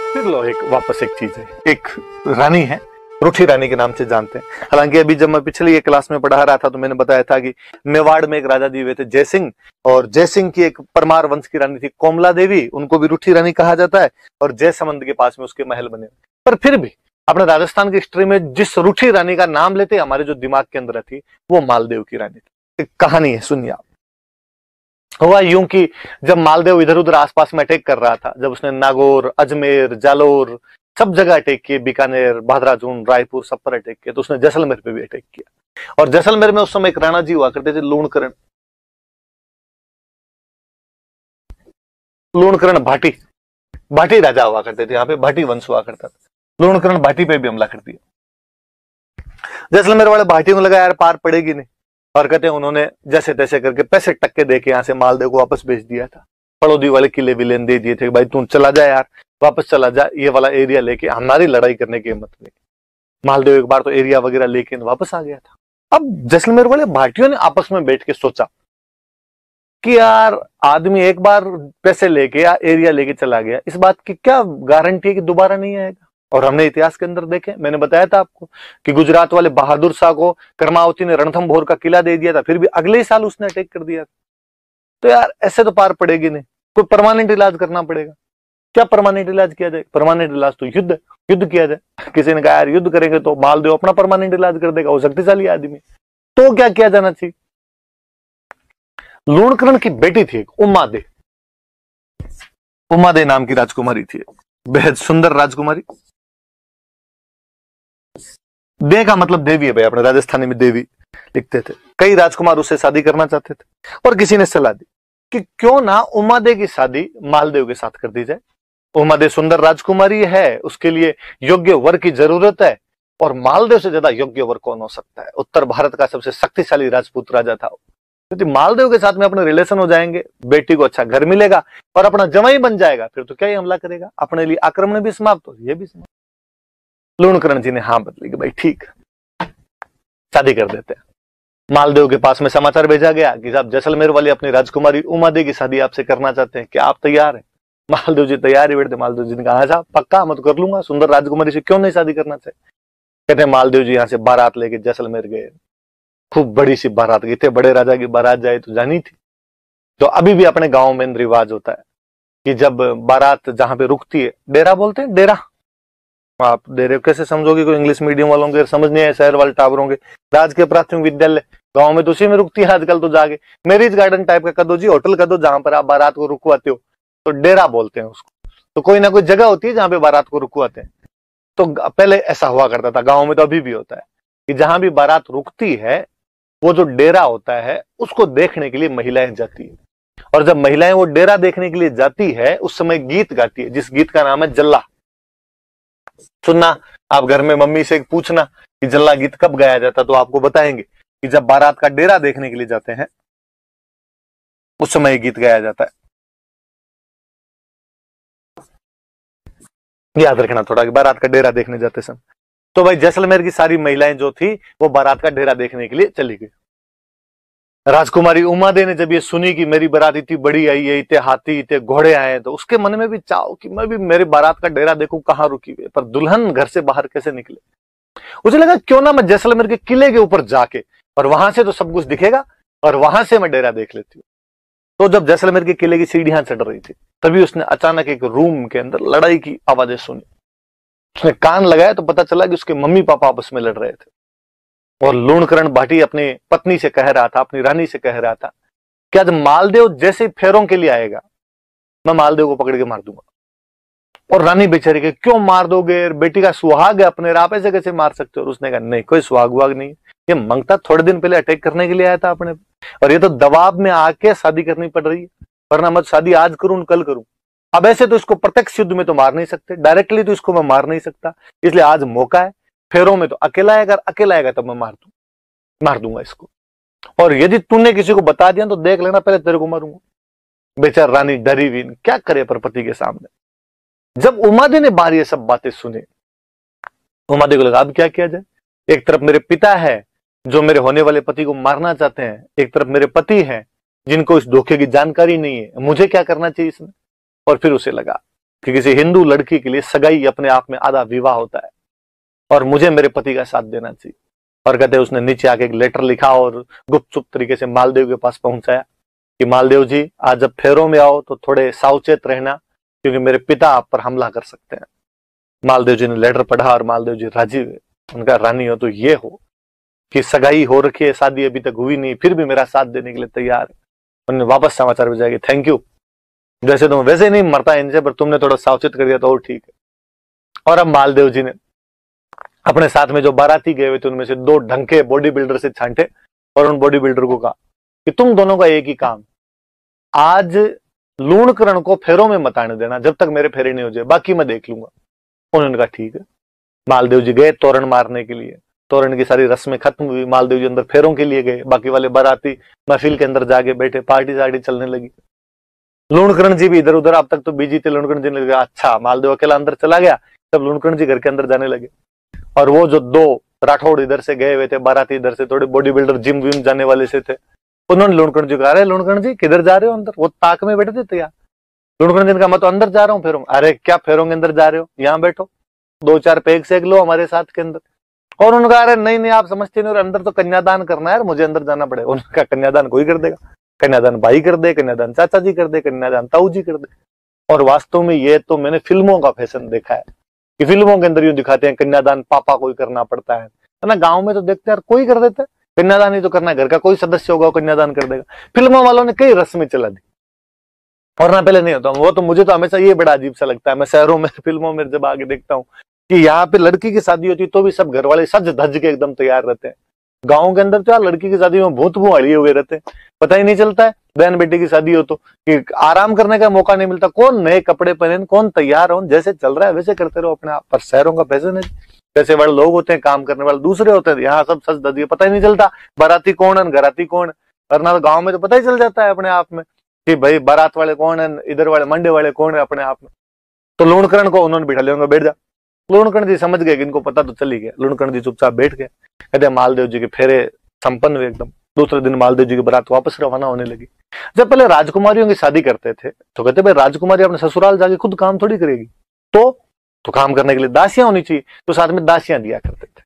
फिर लो एक वापस एक चीज है, एक रानी है, रूठी रानी के नाम से जानते हैं। हालांकि अभी जब मैं पिछली एक क्लास में पढ़ा रहा था तो मैंने बताया था कि मेवाड़ में एक राजा जी हुए थे जयसिंह, और जयसिंह की एक परमार वंश की रानी थी कोमला देवी, उनको भी रूठी रानी कहा जाता है, और जयसमंद के पास में उसके महल बने। पर फिर भी अपने राजस्थान की हिस्ट्री में जिस रूठी रानी का नाम लेते हमारे जो दिमाग के अंदर थी वो मालदेव की रानी थी। एक कहानी है, सुनिए आप। हुआ यूं कि जब मालदेव इधर उधर आसपास में अटैक कर रहा था, जब उसने नागौर, अजमेर, जालोर सब जगह अटैक किए, बीकानेर, बहादुराजून, रायपुर सब पर अटैक किया, तो उसने जैसलमेर पे भी अटैक किया। और जैसलमेर में उस समय एक राणा जी हुआ करते थे, लूणकरण भाटी, भाटी राजा हुआ करते थे, यहाँ पे भाटी वंश हुआ करता था। लूणकरण भाटी पे भी हमला कर दिया। जैसलमेर वाले भाटी को लगा यार पार पड़ेगी नहीं, और कहते हैं उन्होंने जैसे तैसे करके पैसे टक्के देके यहाँ से मालदेव को वापस भेज दिया था। फड़ौदी वाले किले विलेन दे दिए थे, भाई तू चला जा यार, वापस चला जा, ये वाला एरिया लेके हमारी लड़ाई करने की हिम्मत नहीं। मालदेव एक बार तो एरिया वगैरह लेके वापस आ गया था। अब जैसलमेर वाले भाटियों ने आपस में बैठ के सोचा कि यार आदमी एक बार पैसे लेके या एरिया लेके चला गया, इस बात की क्या गारंटी है कि दोबारा नहीं आएगा। और हमने इतिहास के अंदर देखे, मैंने बताया था आपको कि गुजरात वाले बहादुर शाह को कर्मावती ने रणथंभोर का किला दे दिया था, फिर भी अगले ही साल उसने अटैक कर दिया। तो यार ऐसे तो पार पड़ेगी नहीं, कोई परमानेंट इलाज करना पड़ेगा। क्या परमानेंट इलाज किया जाए? परमानेंट इलाज तो युद्ध किया जाए। किसी ने कहा यार युद्ध करेंगे तो मालदेव अपना परमानेंट इलाज कर देगा, वो शक्तिशाली आदमी। तो क्या किया जाना चाहिए? लूणकरण की बेटी थी एक उमादे, उमादे नाम की राजकुमारी थी, बेहद सुंदर राजकुमारी। दे का मतलब देवी है भाई, अपने राजस्थानी में देवी लिखते थे। कई राजकुमार उससे शादी करना चाहते थे, और किसी ने सलाह दी कि क्यों ना उमादे की शादी मालदेव के साथ कर दी जाए। उमादे सुंदर राजकुमारी है, उसके लिए योग्य वर की जरूरत है, और मालदेव से ज्यादा योग्य वर कौन हो सकता है? उत्तर भारत का सबसे शक्तिशाली राजपूत राजा था। यदि मालदेव के साथ में अपने रिलेशन हो जाएंगे, बेटी को अच्छा घर मिलेगा और अपना जवाई बन जाएगा, फिर तो क्या ही हमला करेगा, अपने लिए आक्रमण भी समाप्त हो, ये भी समाप्त। लूणकरण जी ने हाँ बदली कि भाई ठीक, शादी कर देते हैं। मालदेव के पास में समाचार भेजा गया कि साहब जैसलमेर वाली अपनी राजकुमारी उमादे की शादी आपसे करना चाहते हैं, क्या आप तैयार हैं? मालदेव जी तैयार ही बैठे। मालदेव जी ने कहा साहब पक्का, मैं तो कर लूंगा, सुंदर राजकुमारी से क्यों नहीं शादी करना चाहिए। कहते हैं मालदेव जी यहाँ से बारात लेके जैसलमेर गए, खूब बड़ी सी बारात गई थे, बड़े राजा की बारात जाए तो जानी थी। तो अभी भी अपने गांव में रिवाज होता है कि जब बारात जहां पे रुकती है, डेरा बोलते हैं, डेरा। आप डेरे कैसे समझोगे, कोई इंग्लिश मीडियम वालों के समझ नहीं है, शहर वाले टावरों के। राज के प्राथमिक विद्यालय गांव में तो उसी में रुकती है आजकल तो जाके। मैरिज गार्डन टाइप का कर दो जी, होटल कर दो जहां पर आप बारात को रुकवाते हो, तो डेरा बोलते हैं उसको। तो कोई ना कोई जगह होती है जहां पे बारात को रुकवाते हैं। तो पहले ऐसा हुआ करता था, गाँव में तो अभी भी होता है कि जहां भी बारात रुकती है वो जो डेरा होता है उसको देखने के लिए महिलाएं जाती है। और जब महिलाएं वो डेरा देखने के लिए जाती है, उस समय गीत गाती है, जिस गीत का नाम है जल्ला। सुनना आप घर में मम्मी से पूछना कि जल्ला गीत कब गाया जाता, तो आपको बताएंगे कि जब बारात का डेरा देखने के लिए जाते हैं उस समय गीत गाया जाता है। याद रखना थोड़ा कि बारात का डेरा देखने जाते समय। तो भाई जैसलमेर की सारी महिलाएं जो थी वो बारात का डेरा देखने के लिए चली गई। राजकुमारी उमादे ने जब ये सुनी कि मेरी बारात इतनी बड़ी आई है, इतने हाथी इतने घोड़े आए, तो उसके मन में भी चाहो कि मैं भी मेरे बारात का डेरा देखूं कहां रुकी हुई है, पर दुल्हन घर से बाहर कैसे निकले। उसे लगा क्यों ना मैं जैसलमेर के किले के ऊपर जाके, और वहां से तो सब कुछ दिखेगा, और वहां से मैं डेरा देख लेती हूँ। तो जब जैसलमेर के किले की सीढ़ियां चढ़ रही थी, तभी उसने अचानक एक रूम के अंदर लड़ाई की आवाजें सुनी। उसने कान लगाया तो पता चला कि उसके मम्मी पापा आपस में लड़ रहे थे, और लूणकरण भाटी अपनी पत्नी से कह रहा था, अपनी रानी से कह रहा था कि आज मालदेव जैसे फेरों के लिए आएगा, मैं मालदेव को पकड़ के मार दूंगा। और रानी बेचारी के क्यों मार दोगे, बेटी का सुहाग है अपने, आप ऐसे कैसे मार सकते हो? और उसने कहा नहीं, कोई सुहाग वाग नहीं, ये मंगता थोड़े दिन पहले अटैक करने के लिए आया था अपने, और ये तो दबाव में आके शादी करनी पड़ रही है, वरना मैं शादी आज करूं कल करूं। अब ऐसे तो इसको प्रत्यक्ष युद्ध में तो मार नहीं सकते, डायरेक्टली तो इसको मैं मार नहीं सकता, इसलिए आज मौका है, फेरों में तो अकेला आएगा, अकेला आएगा तब मैं मार दूंगा इसको, और यदि तूने किसी को बता दिया तो देख लेना पहले तेरे को मारूंगा। बेचार रानी डरी हुई, क्या करे पर पति के सामने। जब उमादे ने बाहर ये सब बातें सुनी, उमादे को लगा अब क्या किया जाए। एक तरफ मेरे पिता है जो मेरे होने वाले पति को मारना चाहते हैं, एक तरफ मेरे पति हैं जिनको इस धोखे की जानकारी नहीं है, मुझे क्या करना चाहिए इसमें। और फिर उसे लगा कि किसी हिंदू लड़की के लिए सगाई अपने आप में आधा विवाह होता है और मुझे मेरे पति का साथ देना चाहिए। और कहते हैं उसने नीचे आके एक लेटर लिखा और गुपचुप तरीके से मालदेव के पास पहुंचाया कि मालदेव जी, आज जब फेरों में आओ तो थोड़े सावचेत रहना, क्योंकि मेरे पिता आप पर हमला कर सकते हैं। मालदेव जी ने लेटर पढ़ा और मालदेव जी राजी हुए। उनका रानी हो तो ये हो कि सगाई हो रखी है, शादी अभी तक हुई नहीं, फिर भी मेरा साथ देने के लिए तैयार है। उन्होंने वापस समाचार भेजा कि थैंक यू, जैसे तुम वैसे नहीं मरता इनसे, पर तुमने थोड़ा सावचेत कर दिया तो और ठीक है। और अब मालदेव जी ने अपने साथ में जो बाराती गए हुए थे उनमें से 2 ढंग के बॉडी बिल्डर से छांटे और उन बॉडी बिल्डर को कहा कि तुम दोनों का एक ही काम, आज लूणकरण को फेरों में मत आने देना जब तक मेरे फेरे नहीं हो जाए, बाकी मैं देख लूंगा। उन्होंने कहा ठीक है। मालदेव जी गए तोरण मारने के लिए, तोरण की सारी रस्में खत्म हुई, मालदेव जी अंदर फेरों के लिए गए, बाकी वाले बाराती महफिल के अंदर जाके बैठे, पार्टी सार्टी चलने लगी। लूणकरण जी भी इधर उधर अब तक तो बिजी थे। लूणकरण जी ने कहा अच्छा, मालदेव अकेला अंदर चला गया, तब लूणकरण जी घर के अंदर जाने लगे। और वो जो 2 राठौड़ इधर से गए हुए थे, बाराती इधर से, थोड़े बॉडी बिल्डर जिम विम जाने वाले से थे, उन्होंने लूणकरण जी को कहा, अरे लूणकरण जी किधर जा रहे हो अंदर? वो ताक में बैठे थे तैयार। लूणकरण जी ने कहा मैं तो अंदर जा रहा हूँ फेरों। अरे क्या फेरों के अंदर जा रहे हो, यहाँ बैठो, 2-4 पेग सेक लो हमारे साथ के अंदर। और उन्होंने कहा अरे नहीं नहीं, आप समझते नहीं, और अंदर तो कन्यादान करना है, मुझे अंदर जाना पड़ेगा। उन्होंने कहा कन्यादान कोई कर देगा, कन्यादान भाई कर दे, कन्यादान चाचा जी कर दे, कन्यादान ताऊ जी कर दे। और वास्तव में ये तो मैंने फिल्मों का फैशन देखा है कि फिल्मों के अंदर यूं दिखाते हैं कन्यादान पापा को ही करना पड़ता है ना। गांव में तो देखते हैं कोई कर देता है कन्यादान, ही तो करना है, घर का कोई सदस्य होगा कन्यादान कर देगा। फिल्मों वालों ने कई रस्में चला दी, और ना पहले नहीं होता। वो तो मुझे तो हमेशा ये बड़ा अजीब सा लगता है, मैं शहरों में फिल्मों में जब आगे देखता हूँ कि यहाँ पे लड़की की शादी होती है तो भी सब घर वाले सज धज के एकदम तैयार रहते हैं। गाँव के अंदर तो यार लड़की की शादी में भूत भुआड़िए हुए रहते हैं, पता ही नहीं चलता है। बहन बेटी की शादी हो तो कि आराम करने का मौका नहीं मिलता, कौन नए कपड़े पहने, कौन तैयार हो, जैसे चल रहा है वैसे करते रहो अपने आप। पर शहरों का फैशन है, पैसे वाले लोग होते हैं, काम करने वाले दूसरे होते हैं, यहाँ सब सज धज, पता ही नहीं चलता बाराती कौन है घराती कौन है। वरना गाँव में तो पता ही चल जाता है अपने आप में कि भाई बारात वाले कौन है, इधर वाले मंडे वाले कौन है अपने आप में। तो लूणकरण को उन्होंने बिठा लिया, बैठ जा। लूणकरण जी समझ गए कि इनको पता तो चल ही गया। लूणकरण जी चुपचाप बैठ गए। कहते मालदेव जी के फेरे संपन्न हुए एकदम। दूसरे दिन मालदेव जी की बारात वापस रवाना होने लगी। जब पहले राजकुमारियों की शादी करते थे तो कहते भाई राजकुमारी अपने ससुराल जाके खुद काम थोड़ी करेगी, तो काम करने के लिए दासियां होनी चाहिए, तो साथ में दासियां दिया करते थे।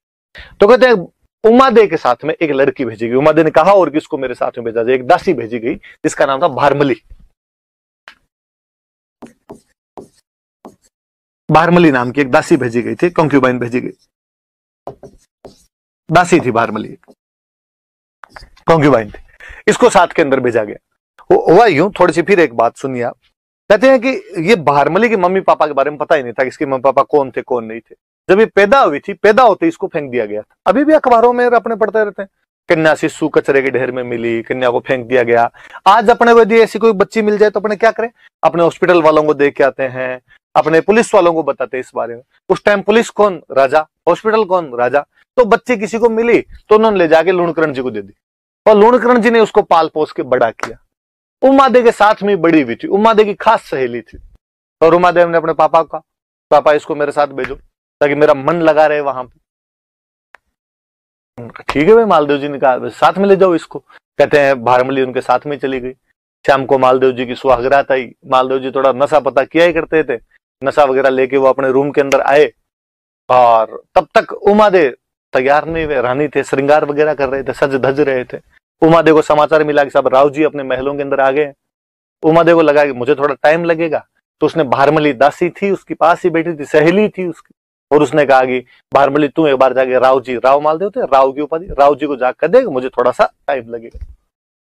तो कहते हैं उमादे के साथ में एक लड़की भेजी गई। उमादे ने कहा और किसको मेरे साथ में भेजा जाए, एक दासी भेजी गई जिसका नाम था भारमली। भारमली नाम की एक दासी भेजी गई थी, कंक्यूबाइन भेजी गई, दासी थी भारमली, कंक्यूबाइन थी, इसको साथ के अंदर भेजा गया। हुआ यूं, थोड़ी सी फिर एक बात सुनिए आप। कहते हैं कि ये भारमली के मम्मी पापा के बारे में पता ही नहीं था, इसके मम्मी पापा कौन थे कौन नहीं थे। जब ये पैदा हुई थी, पैदा होते इसको फेंक दिया गया था। अभी भी अखबारों में अपने पढ़ते रहते हैं, कन्या शिशु कचरे के ढेर में मिली, कन्या को फेंक दिया गया। आज अपने यदि ऐसी कोई बच्ची मिल जाए तो अपने क्या करें, अपने हॉस्पिटल वालों को देख के आते हैं, अपने पुलिस वालों को बताते हैं इस बारे में। उस टाइम पुलिस कौन, राजा, हॉस्पिटल कौन, राजा। तो बच्ची किसी को मिली तो उन्होंने ले जाके लूणकरण जी को दे दी, और लूणकरण जी ने उसको पाल पोस के बड़ा किया। उमादे के साथ में बड़ी हुई थी, उमादे की खास सहेली थी। और उमादेव ने अपने पापा का, पापा इसको मेरे साथ भेजो ताकि मेरा मन लगा रहे वहां पे। ठीक है भाई, मालदेव जी ने कहा साथ में ले जाओ इसको। कहते हैं भारमली उनके साथ में चली गई। शाम को मालदेव जी की सुहागरात आई। मालदेव जी थोड़ा नशा पता किया ही करते थे, नशा वगैरह लेके वो अपने रूम के अंदर आए, और तब तक उमादे तैयार नहीं हुए, रानी थे, श्रृंगार वगैरह कर रहे थे, सज धज रहे थे। उमादे को समाचार मिला कि साहब राव जी अपने महलों के अंदर आ गए। उमादे को लगा कि मुझे थोड़ा टाइम लगेगा, तो उसने भारमली, दासी थी उसकी पास ही बैठी थी, सहेली थी उसकी, और उसने कहा कि भारमली तू एक बार जाके राव जी, राव मालदेव थे, राव की उपाधि, राव जी को जाकर देगा, मुझे थोड़ा सा टाइम लगेगा।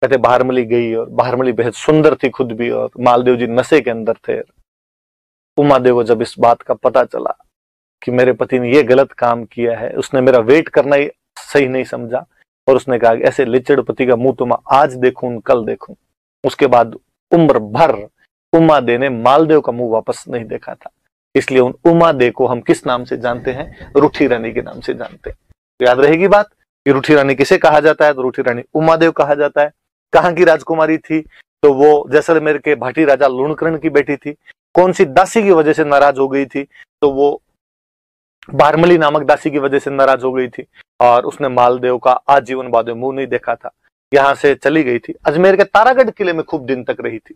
कहते भारमली गई, और भारमली बेहद सुंदर थी खुद भी, और मालदेव जी नशे के अंदर थे। उमादेव को जब इस बात का पता चला कि मेरे पति ने ये गलत काम किया है, उसने मेरा वेट करना ही सही नहीं समझा, और उसने कहा कि ऐसे लिचड़ पति का मुंह तो मैं आज देखूं कल देखूं। उसके बाद उम्र भर उमादे ने मालदेव का मुंह वापस नहीं देखा था। इसलिए उन उमादे को हम किस नाम से जानते हैं, रूठी रानी के नाम से जानते हैं। तो याद रहेगी बात कि रूठी रानी किसे कहा जाता है, तो रूठी रानी उमादेव कहा जाता है। कहां की राजकुमारी थी, तो वो जैसलमेर के भाटी राजा लूणकरण की बेटी थी। कौन सी दासी की वजह से नाराज हो गई थी, तो वो भारमली नामक दासी की वजह से नाराज हो गई थी, और उसने मालदेव का आजीवन बाद में मुंह नहीं देखा था। यहां से चली गई थी, अजमेर के तारागढ़ किले में खूब दिन तक रही थी।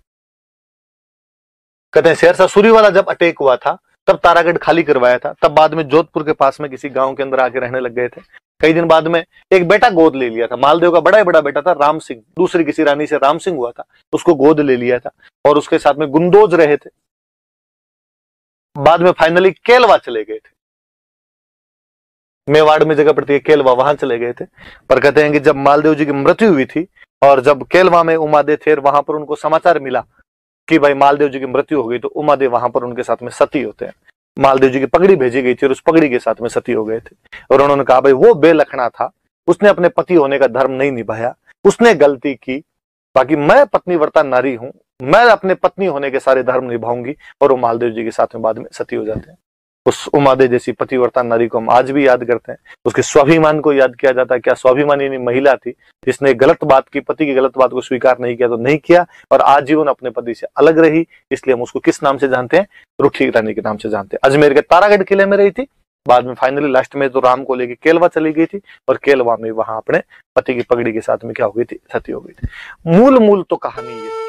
कहते हैं शेरशाह सूरी वाला जब अटैक हुआ था तब तारागढ़ खाली करवाया था, तब बाद में जोधपुर के पास में किसी गांव के अंदर आके रहने लग गए थे। कई दिन बाद में एक बेटा गोद ले लिया था, मालदेव का बड़ा ही बड़ा बेटा था राम सिंह, दूसरी किसी रानी से राम सिंह हुआ था, उसको गोद ले लिया था और उसके साथ में गुंदोज रहे थे। बाद में फाइनली केलवा चले गए थे, मेवाड़ में जगह पड़ती है केलवा, वहां चले गए थे। पर कहते हैं कि जब मालदेव जी की मृत्यु हुई थी और जब केलवा में उमादेव थे, वहां पर उनको समाचार मिला कि भाई मालदेव जी की मृत्यु हो गई, तो उमादेव वहां पर उनके साथ में सती होते हैं। मालदेव जी की पगड़ी भेजी गई थी और उस पगड़ी के साथ में सती हो गए थे। और उन्होंने कहा भाई वो बेलखना था, उसने अपने पति होने का धर्म नहीं निभाया, उसने गलती की, बाकी मैं पत्नीव्रता नारी हूं, मैं अपने पत्नी होने के सारे धर्म निभाऊंगी। और वो मालदेव जी के साथ में बाद में सती हो जाते हैं। उस उमादेव जैसी पतिव्रता नारी को हम आज भी याद करते हैं, उसके स्वाभिमान को याद किया जाता है। क्या स्वाभिमानी महिला थी जिसने गलत बात की, पति की गलत बात को स्वीकार नहीं किया तो नहीं किया और आजीवन अपने पति से अलग रही। इसलिए हम उसको किस नाम से जानते हैं? रुठी रानी के नाम से जानते हैं। अजमेर के तारागढ़ किले में रही थी, बाद में फाइनली लास्ट में तो राम को लेके केलवा चली गई थी और केलवा में वहां अपने पति की पगड़ी के साथ में क्या हो गई थी? सती हो गई थी। मूल तो कहानी ये